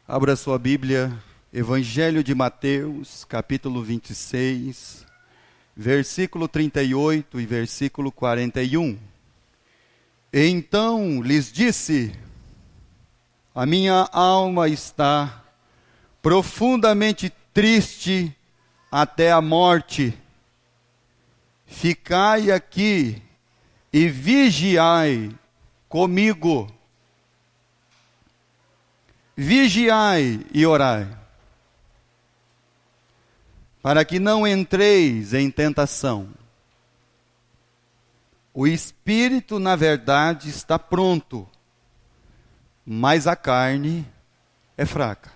Abra sua Bíblia, Evangelho de Mateus, capítulo 26, versículo 38 e versículo 41. Então lhes disse: a minha alma está profundamente triste até a morte. Ficai aqui e vigiai comigo. Vigiai e orai, para que não entreis em tentação. O espírito, na verdade, está pronto, mas a carne é fraca.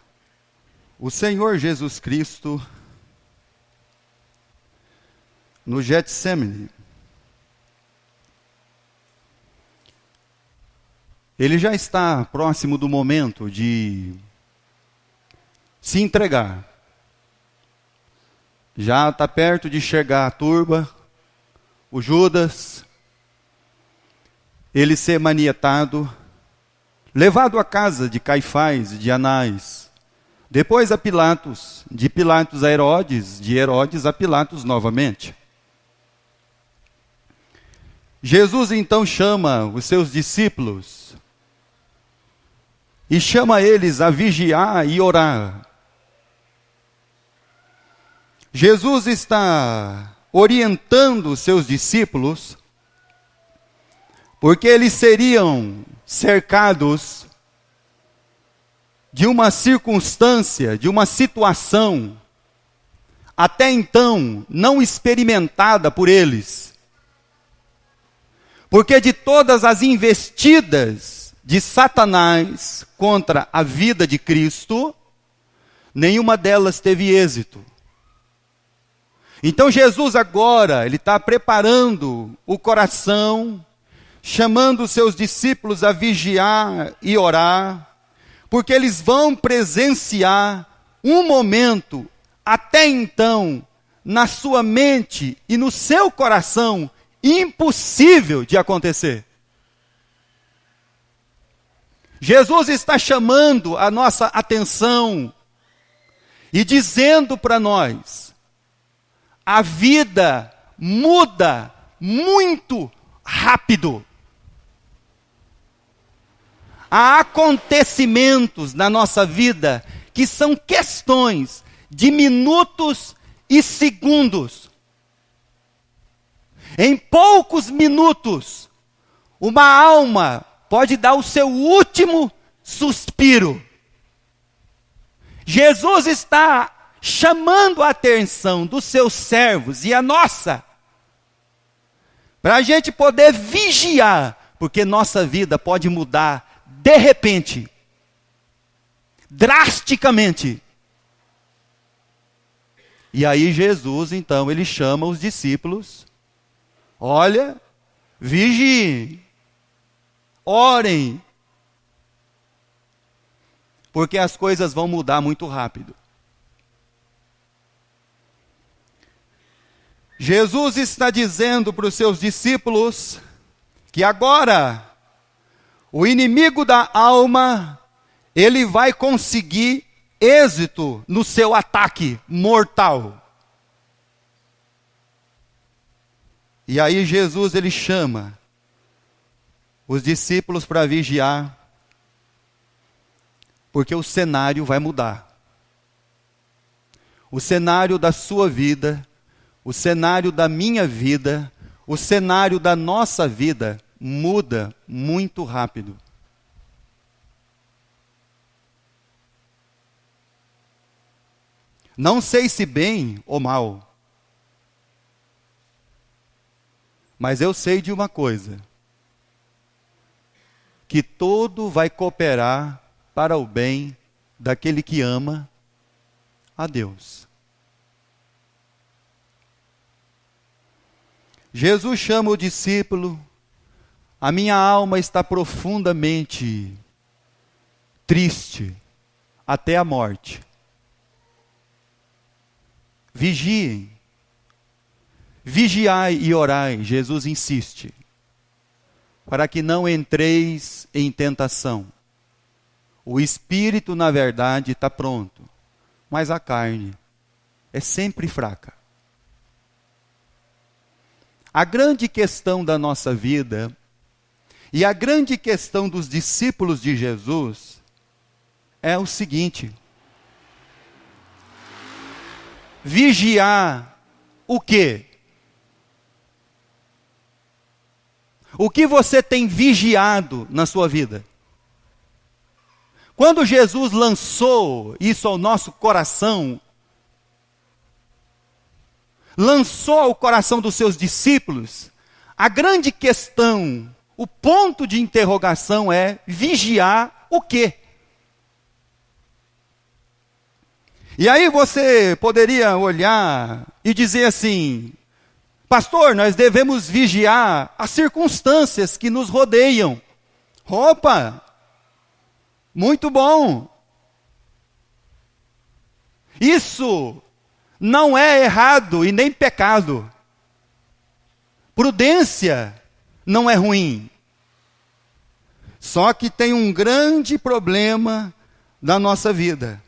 O Senhor Jesus Cristo, no Getsemane, ele já está próximo do momento de se entregar. Já está perto de chegar a turba, o Judas, ele ser manietado, levado à casa de Caifás e de Anás, depois a Pilatos, de Pilatos a Herodes, de Herodes a Pilatos novamente. Jesus então chama os seus discípulos e chama eles a vigiar e orar. Jesus está orientando os seus discípulos, porque eles seriam cercados de uma circunstância, de uma situação, até então não experimentada por eles. Porque de todas as investidas de Satanás contra a vida de Cristo, nenhuma delas teve êxito. Então Jesus agora, ele está preparando o coração, chamando os seus discípulos a vigiar e orar, porque eles vão presenciar um momento, até então, na sua mente e no seu coração, impossível de acontecer. Jesus está chamando a nossa atenção e dizendo para nós: a vida muda muito rápido. Há acontecimentos na nossa vida que são questões de minutos e segundos. Em poucos minutos, uma alma pode dar o seu último suspiro. Jesus está chamando a atenção dos seus servos e a nossa, para a gente poder vigiar, porque nossa vida pode mudar de repente, drasticamente. E aí Jesus, então, ele chama os discípulos: olha, vigiem, orem, porque as coisas vão mudar muito rápido. Jesus está dizendo para os seus discípulos que agora o inimigo da alma, ele vai conseguir êxito no seu ataque mortal. E aí Jesus, ele chama os discípulos para vigiar, porque o cenário vai mudar. O cenário da sua vida, o cenário da minha vida, o cenário da nossa vida muda muito rápido. Não sei se bem ou mal, mas eu sei de uma coisa: que tudo vai cooperar para o bem daquele que ama a Deus. Jesus chama o discípulo: a minha alma está profundamente triste até a morte. Vigiem, vigiai e orai, Jesus insiste, para que não entreis em tentação. O espírito, na verdade, está pronto, mas a carne é sempre fraca. A grande questão da nossa vida e a grande questão dos discípulos de Jesus é o seguinte: vigiar o quê? O que você tem vigiado na sua vida? Quando Jesus lançou isso ao nosso coração, lançou ao coração dos seus discípulos, a grande questão, o ponto de interrogação é vigiar o quê? E aí você poderia olhar e dizer assim: pastor, nós devemos vigiar as circunstâncias que nos rodeiam. Opa! Muito bom! Isso não é errado e nem pecado. Prudência não é ruim. Só que tem um grande problema na nossa vida.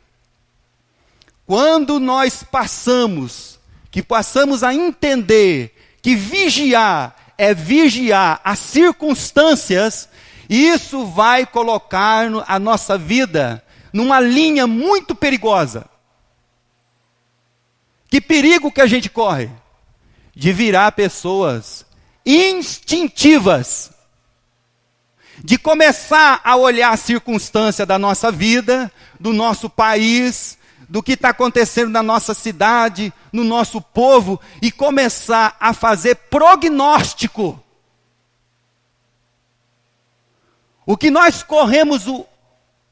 Quando nós passamos a entender que vigiar é vigiar as circunstâncias, isso vai colocar a nossa vida numa linha muito perigosa. Que perigo que a gente corre? De virar pessoas instintivas. De começar a olhar a circunstância da nossa vida, do nosso país, do que está acontecendo na nossa cidade, no nosso povo, e começar a fazer prognóstico. O que nós corremos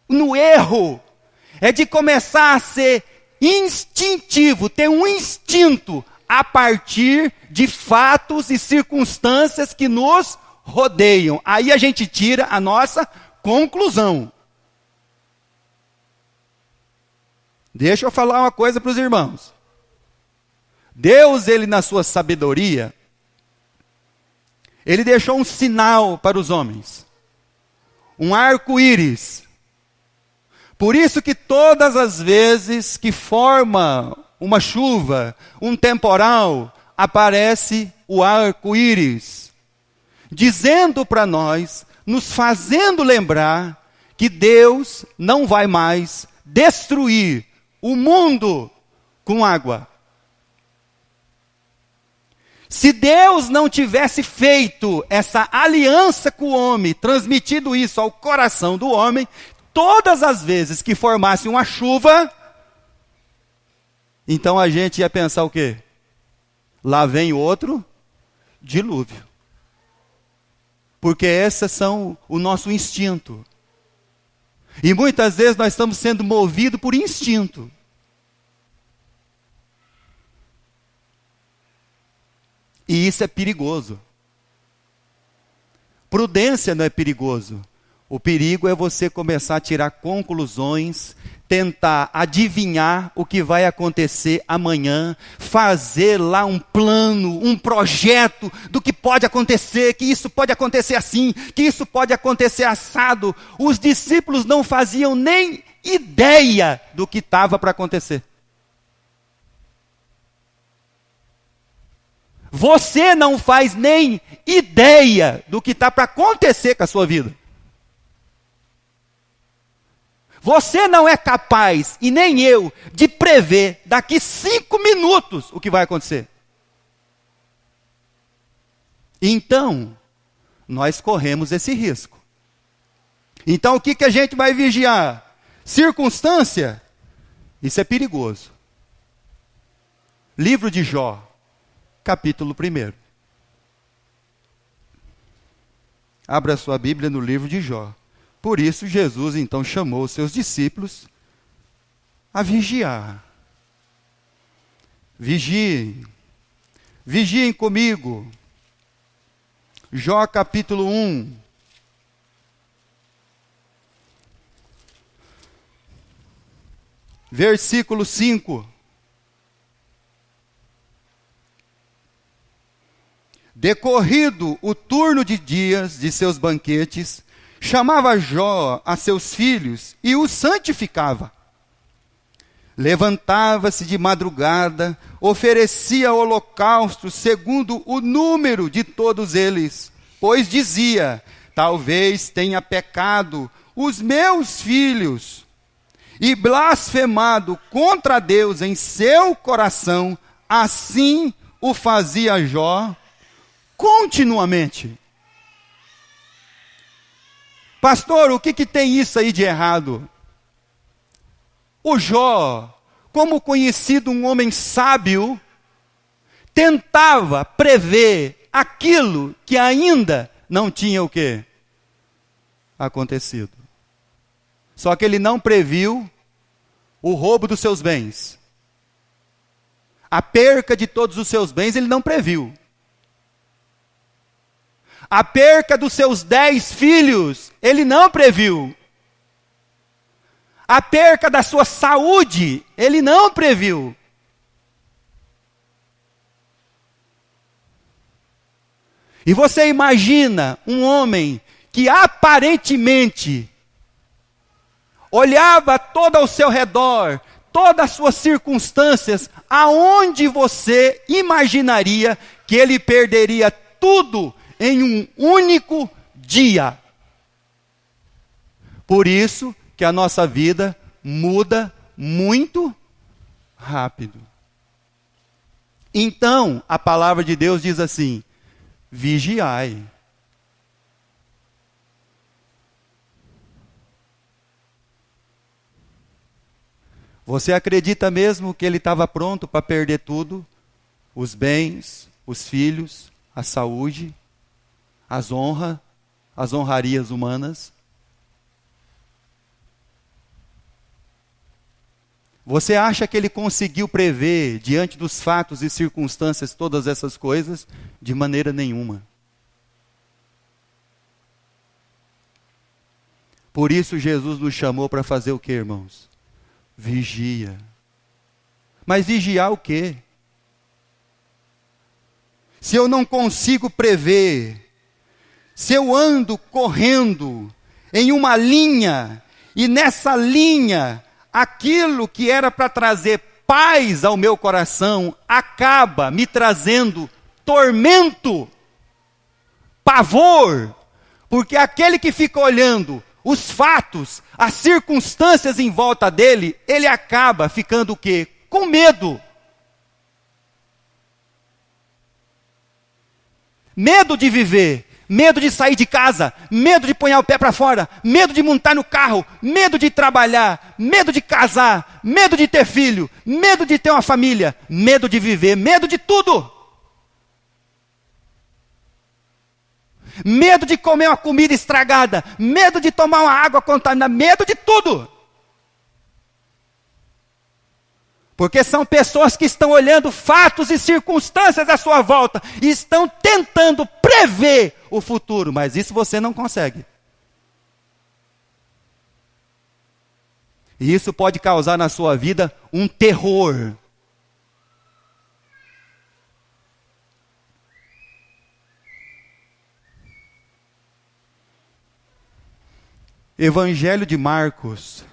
no erro é de começar a ser instintivo, ter um instinto a partir de fatos e circunstâncias que nos rodeiam. Aí a gente tira a nossa conclusão. Deixa eu falar uma coisa para os irmãos. Deus, ele na sua sabedoria, ele deixou um sinal para os homens. Um arco-íris. Por isso que todas as vezes que forma uma chuva, um temporal, aparece o arco-íris, dizendo para nós, nos fazendo lembrar que Deus não vai mais destruir o mundo com água. Se Deus não tivesse feito essa aliança com o homem, transmitido isso ao coração do homem, todas as vezes que formasse uma chuva, então a gente ia pensar o quê? Lá vem outro dilúvio. Porque esses são o nosso instinto. E muitas vezes nós estamos sendo movidos por instinto. E isso é perigoso. Prudência não é perigoso. O perigo é você começar a tirar conclusões, tentar adivinhar o que vai acontecer amanhã, fazer lá um plano, um projeto do que pode acontecer, que isso pode acontecer assim, que isso pode acontecer assado. Os discípulos não faziam nem ideia do que estava para acontecer. Você não faz nem ideia do que está para acontecer com a sua vida. Você não é capaz, e nem eu, de prever daqui 5 minutos o que vai acontecer. Então, nós corremos esse risco. Então, o que a gente vai vigiar? Circunstância? Isso é perigoso. Livro de Jó, capítulo 1. Abra sua Bíblia no livro de Jó. Por isso, Jesus, então, chamou os seus discípulos a vigiar. Vigiem. Vigiem comigo. Jó, capítulo 1. Versículo 5. Decorrido o turno de dias de seus banquetes, chamava Jó a seus filhos e os santificava. Levantava-se de madrugada, oferecia holocaustos segundo o número de todos eles, pois dizia: talvez tenha pecado os meus filhos, e blasfemado contra Deus em seu coração. Assim o fazia Jó continuamente. Pastor, o que tem isso aí de errado? O Jó, como conhecido um homem sábio, tentava prever aquilo que ainda não tinha o quê? Acontecido. Só que ele não previu o roubo dos seus bens. A perca de todos os seus bens ele não previu. A perca dos seus 10 filhos ele não previu. A perca da sua saúde, ele não previu. E você imagina um homem que aparentemente olhava todo ao seu redor, todas as suas circunstâncias, aonde você imaginaria que ele perderia tudo em um único dia? Por isso que a nossa vida muda muito rápido. Então, a palavra de Deus diz assim: vigiai. Você acredita mesmo que ele estava pronto para perder tudo? Os bens, os filhos, a saúde, as honrarias humanas? Você acha que ele conseguiu prever, diante dos fatos e circunstâncias, todas essas coisas? De maneira nenhuma. Por isso Jesus nos chamou para fazer o quê, irmãos? Vigia. Mas vigiar o quê? Se eu não consigo prever, se eu ando correndo em uma linha, e nessa linha, aquilo que era para trazer paz ao meu coração, acaba me trazendo tormento, pavor, porque aquele que fica olhando os fatos, as circunstâncias em volta dele, ele acaba ficando o quê? Com medo. Medo de viver, medo de sair de casa, medo de pôr o pé para fora, medo de montar no carro, medo de trabalhar, medo de casar, medo de ter filho, medo de ter uma família, medo de viver, medo de tudo. Medo de comer uma comida estragada, medo de tomar uma água contaminada, medo de tudo. Porque são pessoas que estão olhando fatos e circunstâncias à sua volta e estão tentando prever o futuro, mas isso você não consegue. E isso pode causar na sua vida um terror. Evangelho de Marcos,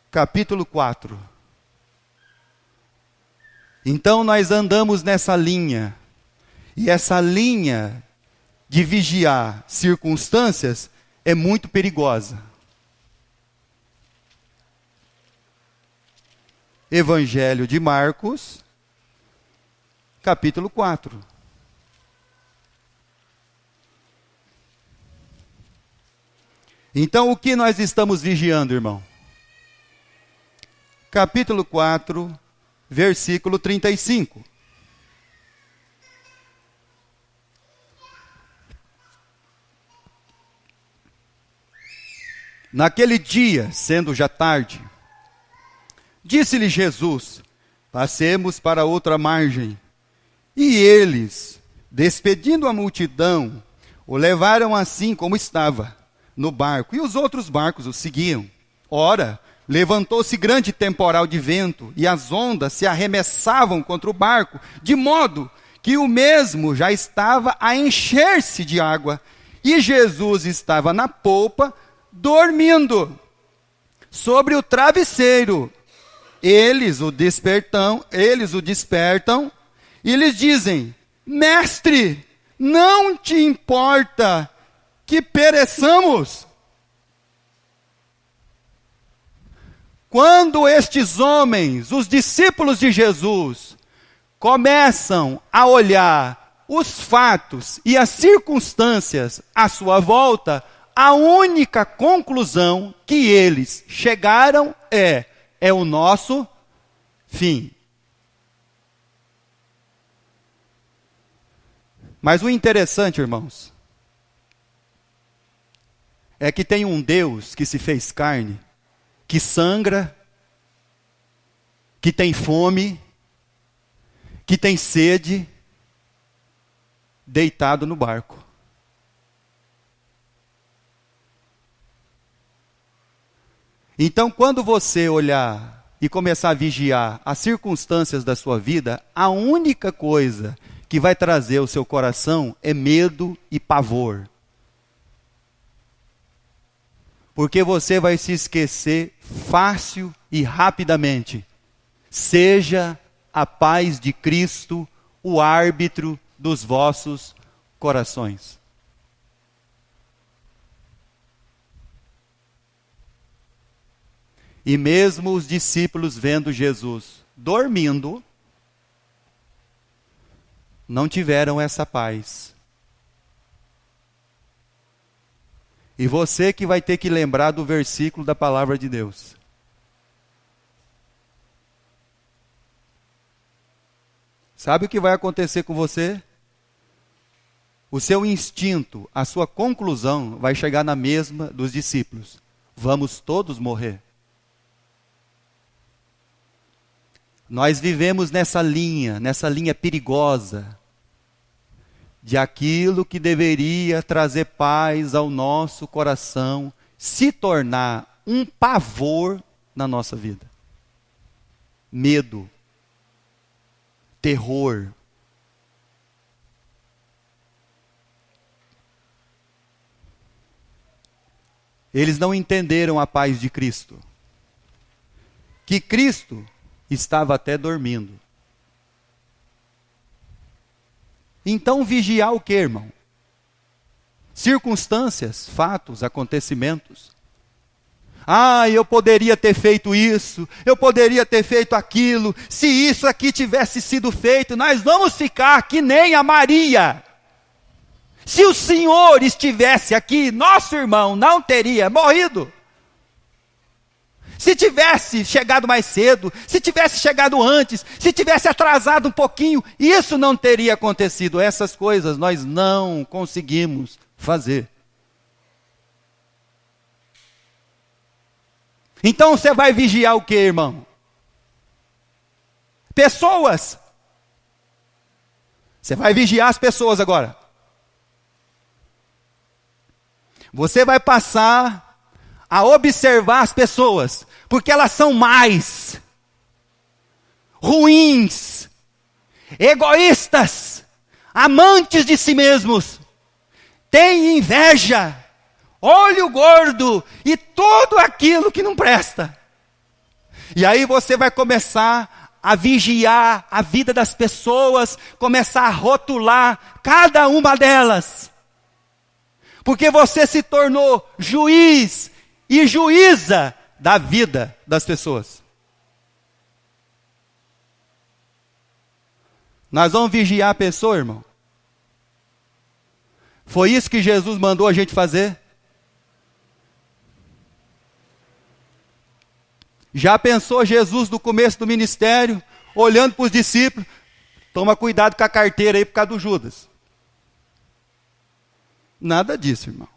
capítulo 4. Então nós andamos nessa linha, e essa linha de vigiar circunstâncias é muito perigosa. Evangelho de Marcos, capítulo 4. Então, o que nós estamos vigiando, irmão? Capítulo 4, versículo 35. Naquele dia, sendo já tarde, disse-lhe Jesus: passemos para outra margem. E eles, despedindo a multidão, o levaram assim como estava, no barco, e os outros barcos o seguiam. Ora, levantou-se grande temporal de vento, e as ondas se arremessavam contra o barco, de modo que o mesmo já estava a encher-se de água. e Jesus estava na polpa, dormindo, sobre o travesseiro. Eles o despertam e lhes dizem: Mestre, não te importa que pereçamos? Quando estes homens, os discípulos de Jesus, começam a olhar os fatos e as circunstâncias à sua volta, a única conclusão que eles chegaram é o nosso fim. Mas o interessante, irmãos, é que tem um Deus que se fez carne, que sangra, que tem fome, que tem sede, deitado no barco. Então, quando você olhar e começar a vigiar as circunstâncias da sua vida, a única coisa que vai trazer ao seu coração é medo e pavor. Porque você vai se esquecer fácil e rapidamente. Seja a paz de Cristo o árbitro dos vossos corações. E mesmo os discípulos vendo Jesus dormindo, não tiveram essa paz. E você que vai ter que lembrar do versículo da palavra de Deus. Sabe o que vai acontecer com você? O seu instinto, a sua conclusão vai chegar na mesma dos discípulos. Vamos todos morrer. Nós vivemos nessa linha perigosa, de aquilo que deveria trazer paz ao nosso coração, se tornar um pavor na nossa vida. Medo, terror. Eles não entenderam a paz de Cristo. Que Cristo estava até dormindo. Então vigiar o que, irmão? Circunstâncias, fatos, acontecimentos. Eu poderia ter feito isso, eu poderia ter feito aquilo, se isso aqui tivesse sido feito, nós vamos ficar que nem a Maria. Se o Senhor estivesse aqui, nosso irmão não teria morrido. Se tivesse chegado mais cedo, se tivesse chegado antes, se tivesse atrasado um pouquinho, isso não teria acontecido. Essas coisas nós não conseguimos fazer. Então você vai vigiar o que, irmão? Pessoas. Você vai vigiar as pessoas agora. Você vai passar a observar as pessoas, porque elas são mais ruins, egoístas, amantes de si mesmos, têm inveja, olho gordo e tudo aquilo que não presta. E aí você vai começar a vigiar a vida das pessoas, começar a rotular cada uma delas. Porque você se tornou juiz e juíza da vida das pessoas. Nós vamos vigiar a pessoa, irmão. Foi isso que Jesus mandou a gente fazer? Já pensou Jesus no começo do ministério, olhando para os discípulos? Toma cuidado com a carteira aí por causa do Judas. Nada disso, irmão.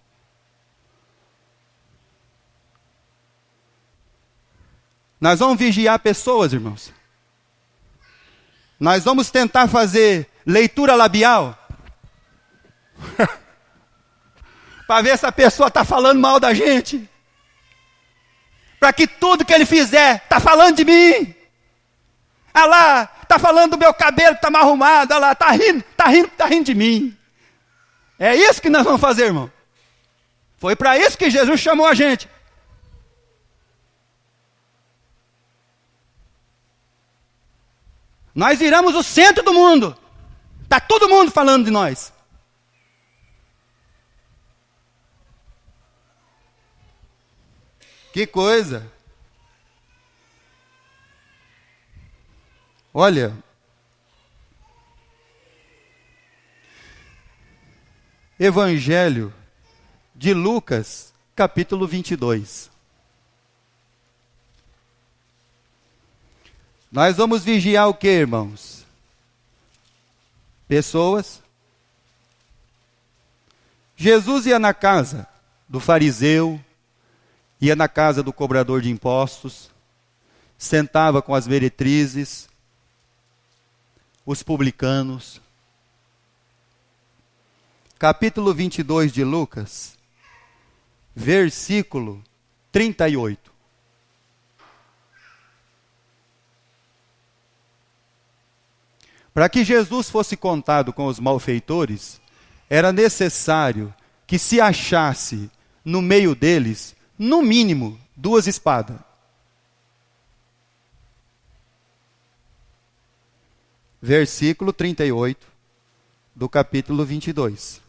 Nós vamos vigiar pessoas, irmãos. Nós vamos tentar fazer leitura labial. Para ver se a pessoa está falando mal da gente. Para que tudo que ele fizer está falando de mim. Ah lá, está falando do meu cabelo que está mal arrumado. Ah lá, está rindo de mim. É isso que nós vamos fazer, irmão. Foi para isso que Jesus chamou a gente. Nós viramos o centro do mundo. Está todo mundo falando de nós. Que coisa. Olha, Evangelho de Lucas, capítulo 22. Nós vamos vigiar o que, irmãos? Pessoas. Jesus ia na casa do fariseu, ia na casa do cobrador de impostos, sentava com as meretrizes, os publicanos. Capítulo 22 de Lucas, versículo 38. Para que Jesus fosse contado com os malfeitores, era necessário que se achasse no meio deles, no mínimo, 2 espadas. Versículo 38 do capítulo 22.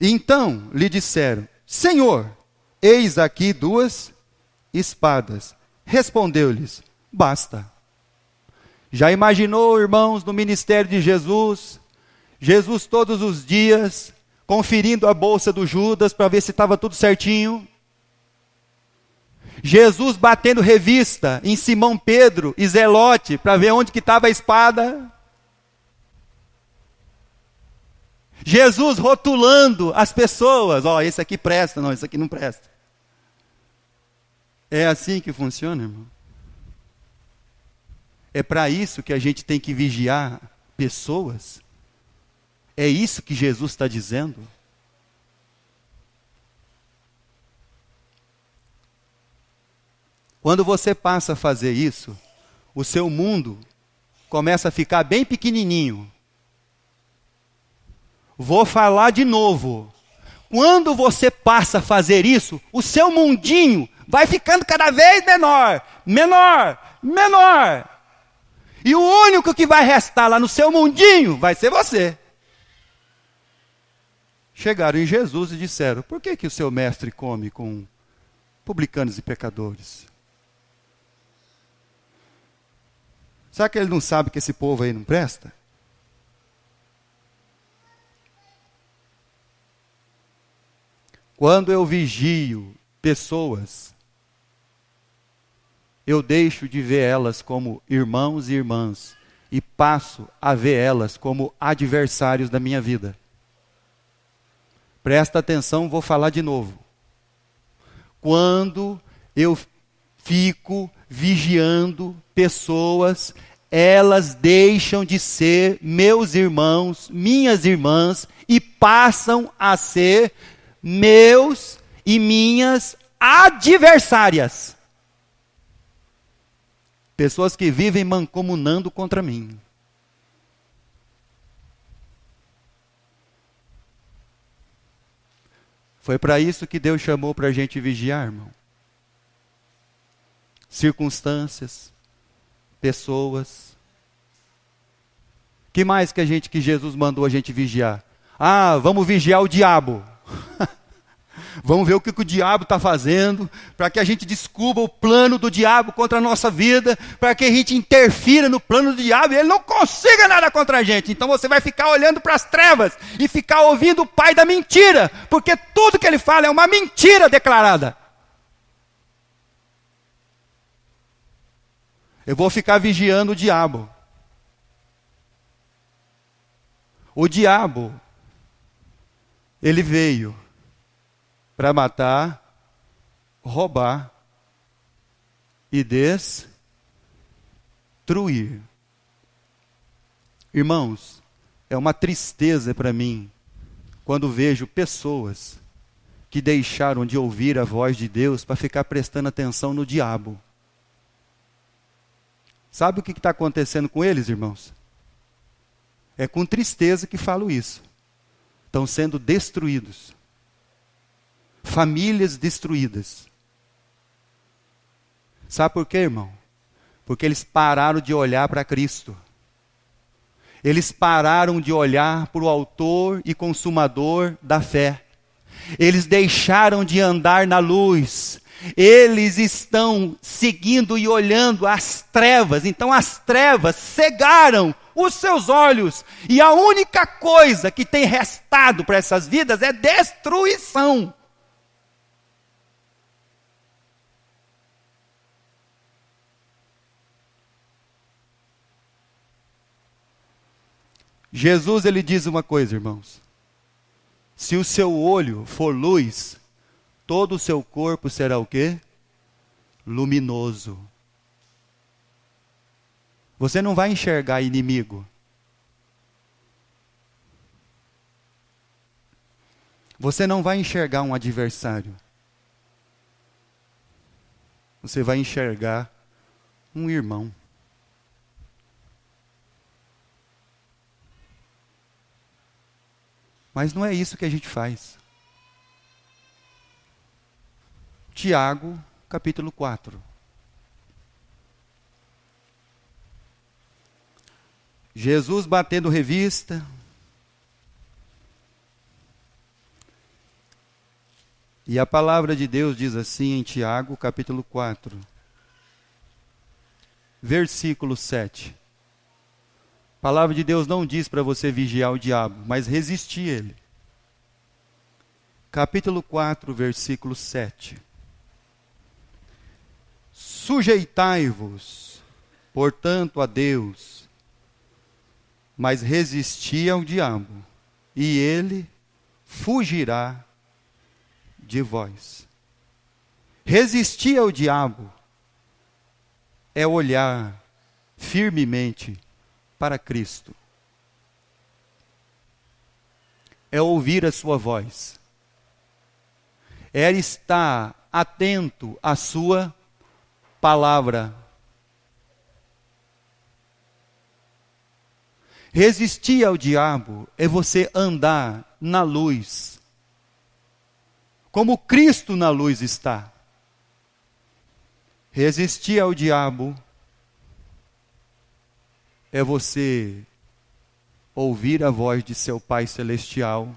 Então lhe disseram: Senhor, eis aqui 2 espadas. Respondeu-lhes: basta. Já imaginou, irmãos, no ministério de Jesus? Jesus todos os dias conferindo a bolsa do Judas para ver se estava tudo certinho. Jesus batendo revista em Simão Pedro e Zelote para ver onde que estava a espada. Jesus rotulando as pessoas. Ó, esse aqui presta, não, esse aqui não presta. É assim que funciona, irmão? É para isso que a gente tem que vigiar pessoas? É isso que Jesus está dizendo? Quando você passa a fazer isso, o seu mundo começa a ficar bem pequenininho. Vou falar de novo. Quando você passa a fazer isso, o seu mundinho vai ficando cada vez menor, menor, menor. E o único que vai restar lá no seu mundinho vai ser você. Chegaram em Jesus e disseram: por que que o seu mestre come com publicanos e pecadores? Será que ele não sabe que esse povo aí não presta? Quando eu vigio pessoas, eu deixo de ver elas como irmãos e irmãs e passo a ver elas como adversários da minha vida. Presta atenção, vou falar de novo. Quando eu fico vigiando pessoas, elas deixam de ser meus irmãos, minhas irmãs, e passam a ser meus e minhas adversárias. Pessoas que vivem mancomunando contra mim. Foi para isso que Deus chamou para a gente vigiar, irmão. Circunstâncias, pessoas. Que mais que Jesus mandou a gente vigiar? Ah, vamos vigiar o diabo. Vamos ver o que o diabo está fazendo, para que a gente descubra o plano do diabo contra a nossa vida, para que a gente interfira no plano do diabo e ele não consiga nada contra a gente. Então você vai ficar olhando para as trevas e ficar ouvindo o pai da mentira, porque tudo que ele fala é uma mentira declarada. Eu vou ficar vigiando o diabo. O diabo, ele veio para matar, roubar e destruir. Irmãos, é uma tristeza para mim quando vejo pessoas que deixaram de ouvir a voz de Deus para ficar prestando atenção no diabo. Sabe o que está acontecendo com eles, irmãos? É com tristeza que falo isso. estão sendo destruídos. Famílias destruídas. Sabe por quê, irmão? Porque eles pararam de olhar para Cristo. Eles pararam de olhar para o autor e consumador da fé. Eles deixaram de andar na luz. Eles estão seguindo e olhando as trevas. Então as trevas cegaram os seus olhos. E a única coisa que tem restado para essas vidas é destruição. Jesus, ele diz uma coisa, irmãos. Se o seu olho for luz, todo o seu corpo será o quê? Luminoso. Você não vai enxergar inimigo. Você não vai enxergar um adversário. Você vai enxergar um irmão. Mas não é isso que a gente faz. Tiago, capítulo 4. Jesus batendo revista. E a palavra de Deus diz assim em Tiago, capítulo 4, versículo 7. A palavra de Deus não diz para você vigiar o diabo, mas resistir ele. Capítulo 4, versículo 7. Sujeitai-vos, portanto, a Deus, mas resisti ao diabo, e ele fugirá de vós. Resistir ao diabo é olhar firmemente para Cristo. É ouvir a sua voz. É estar atento à sua palavra. Resistir ao diabo é você andar na luz, como Cristo na luz está. Resistir ao diabo é você ouvir a voz de seu Pai Celestial,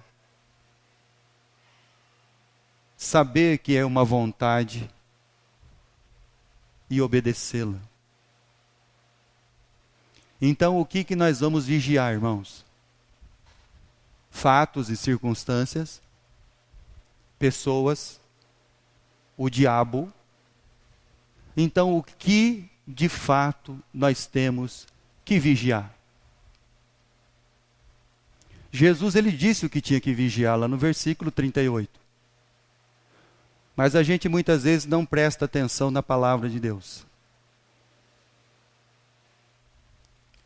saber que é uma vontade e obedecê-la. Então, o que nós vamos vigiar, irmãos? Fatos e circunstâncias, pessoas, o diabo. Então, o que de fato nós temos que vigiar? Jesus, ele disse o que tinha que vigiar lá no versículo 38. Mas a gente muitas vezes não presta atenção na palavra de Deus.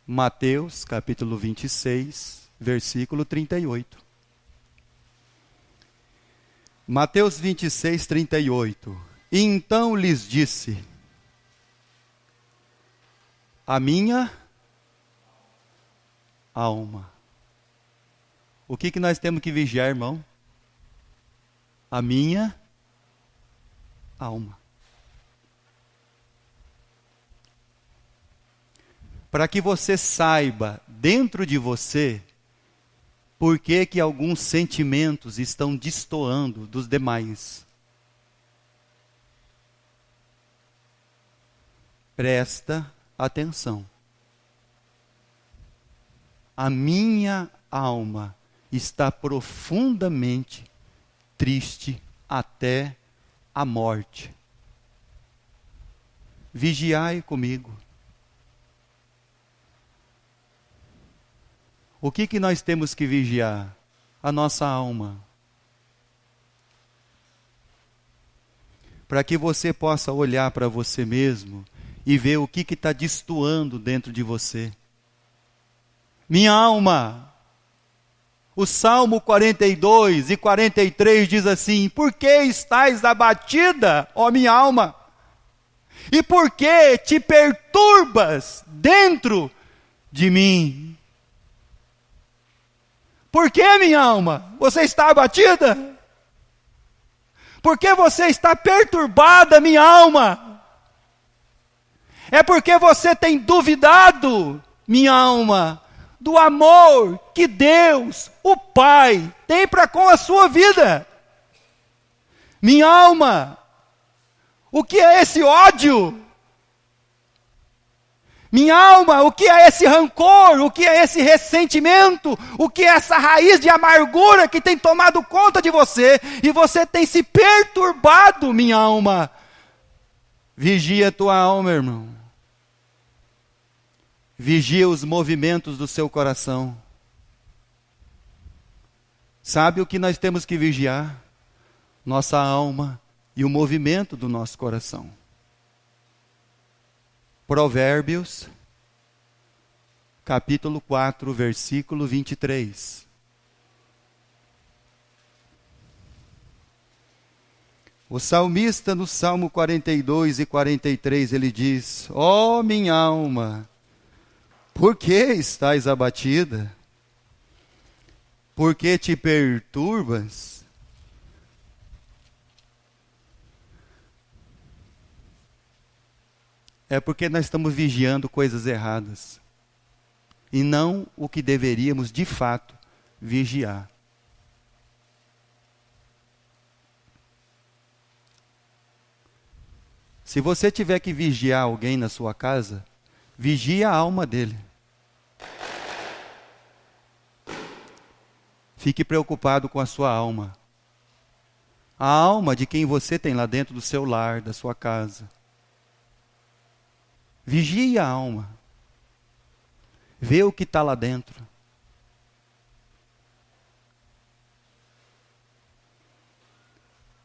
Mateus, capítulo 26, versículo 38. Mateus 26, 38. E então lhes disse: a minha alma. O que nós temos que vigiar, irmão? A minha alma. Para que você saiba dentro de você por que alguns sentimentos estão destoando dos demais. Presta atenção. A minha alma está profundamente triste até a morte. Vigiai comigo. O que nós temos que vigiar? A nossa alma. Para que você possa olhar para você mesmo e ver o que está destoando dentro de você. Minha alma. O Salmo 42 e 43 diz assim: por que estás abatida, ó minha alma? E por que te perturbas dentro de mim? Por que, minha alma? Você está abatida? Por que você está perturbada, minha alma? É porque você tem duvidado, minha alma, do amor que Deus, o Pai, tem para com a sua vida. Minha alma, o que é esse ódio? Minha alma, o que é esse rancor? O que é esse ressentimento? O que é essa raiz de amargura que tem tomado conta de você? E você tem se perturbado, minha alma. Vigia a tua alma, irmão. Vigia os movimentos do seu coração. Sabe o que nós temos que vigiar? Nossa alma e o movimento do nosso coração. Provérbios, capítulo 4, versículo 23. O salmista, no Salmo 42 e 43, ele diz: ó minha alma, por que estás abatida? Por que te perturbas? É porque nós estamos vigiando coisas erradas. E não o que deveríamos, de fato, vigiar. Se você tiver que vigiar alguém na sua casa, vigie a alma dele. Fique preocupado com a sua alma. A alma de quem você tem lá dentro do seu lar, da sua casa. Vigie a alma. Vê o que está lá dentro.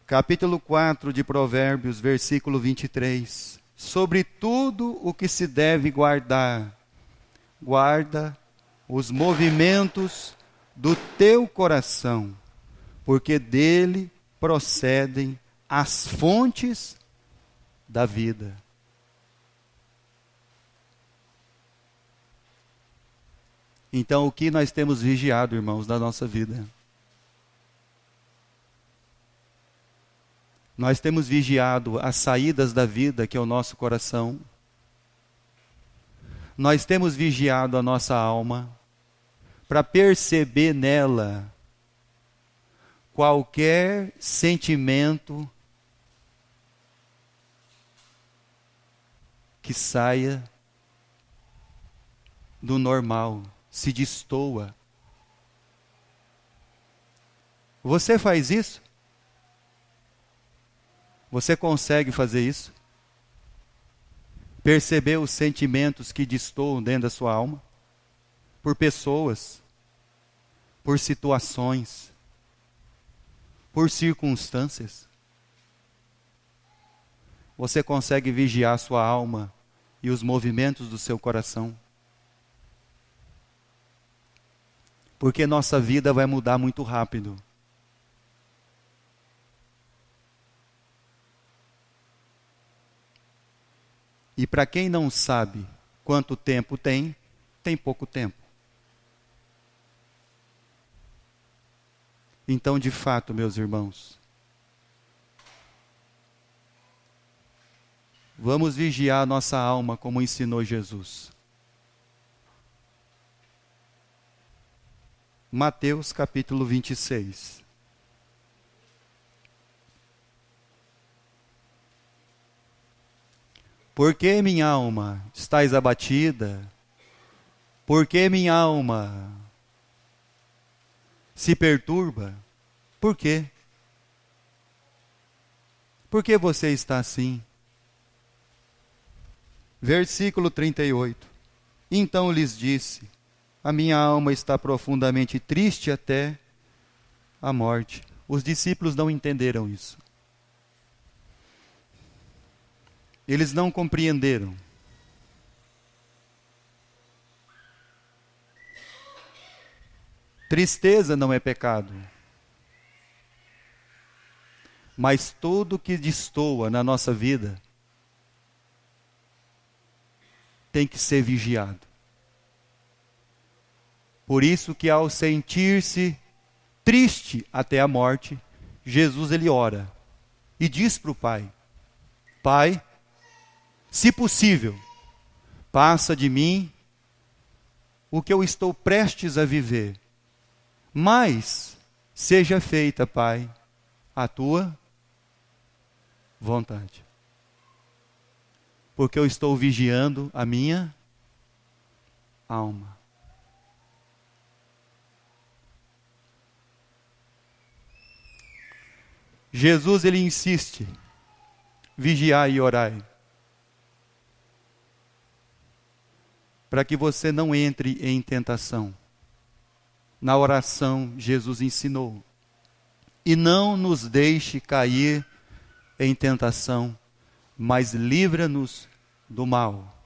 Capítulo 4 de Provérbios, versículo 23. Sobre tudo o que se deve guardar, guarda os movimentos do teu coração, porque dele procedem as fontes da vida. Então, o que nós temos vigiado, irmãos, da nossa vida? Nós temos vigiado as saídas da vida, que é o nosso coração. Nós temos vigiado a nossa alma, para perceber nela qualquer sentimento que saia do normal, se destoa. Você faz isso? Você consegue fazer isso? Perceber os sentimentos que destoam dentro da sua alma? Por pessoas, por situações, por circunstâncias. Você consegue vigiar a sua alma e os movimentos do seu coração? Porque nossa vida vai mudar muito rápido. E para quem não sabe quanto tempo tem, tem pouco tempo. Então, de fato, meus irmãos, vamos vigiar a nossa alma como ensinou Jesus. Mateus capítulo 26. Por que, minha alma, estás abatida? Por que, minha alma, se perturba? Por quê? Por que você está assim? Versículo 38. Então lhes disse: a minha alma está profundamente triste até a morte. Os discípulos não entenderam isso. Eles não compreenderam. Tristeza não é pecado. Mas tudo que destoa na nossa vida tem que ser vigiado. Por isso que ao sentir-se triste até a morte, Jesus ele ora e diz para o Pai: Pai, se possível, passa de mim o que eu estou prestes a viver, mas seja feita, Pai, a tua vontade. Porque eu estou vigiando a minha alma. Jesus ele insiste: vigiai e orai, para que você não entre em tentação. Na oração, Jesus ensinou: e não nos deixe cair em tentação, mas livra-nos do mal.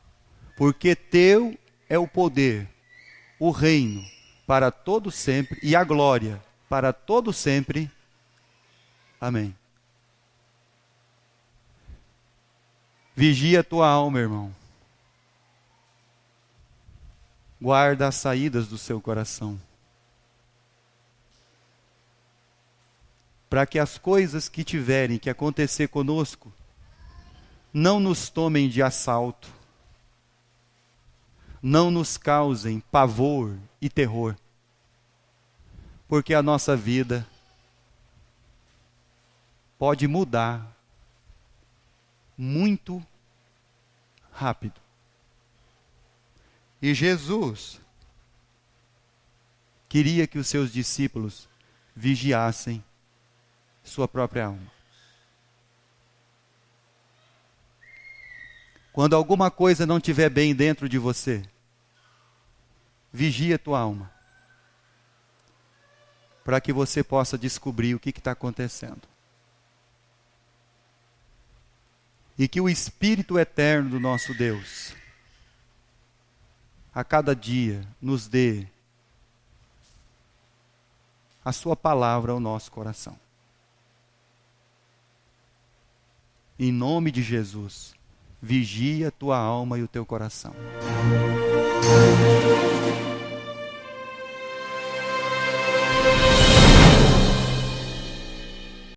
Porque teu é o poder, o reino, para todo sempre, e a glória, para todo sempre. Amém. Vigia a tua alma, irmão. Guarda as saídas do seu coração, para que as coisas que tiverem que acontecer conosco não nos tomem de assalto, não nos causem pavor e terror, porque a nossa vida pode mudar muito rápido. E Jesus queria que os seus discípulos vigiassem sua própria alma. Quando alguma coisa não estiver bem dentro de você, vigia a tua alma, para que você possa descobrir o que está acontecendo. E que o Espírito eterno do nosso Deus, a cada dia, nos dê a sua palavra ao nosso coração. Em nome de Jesus, vigia a tua alma e o teu coração.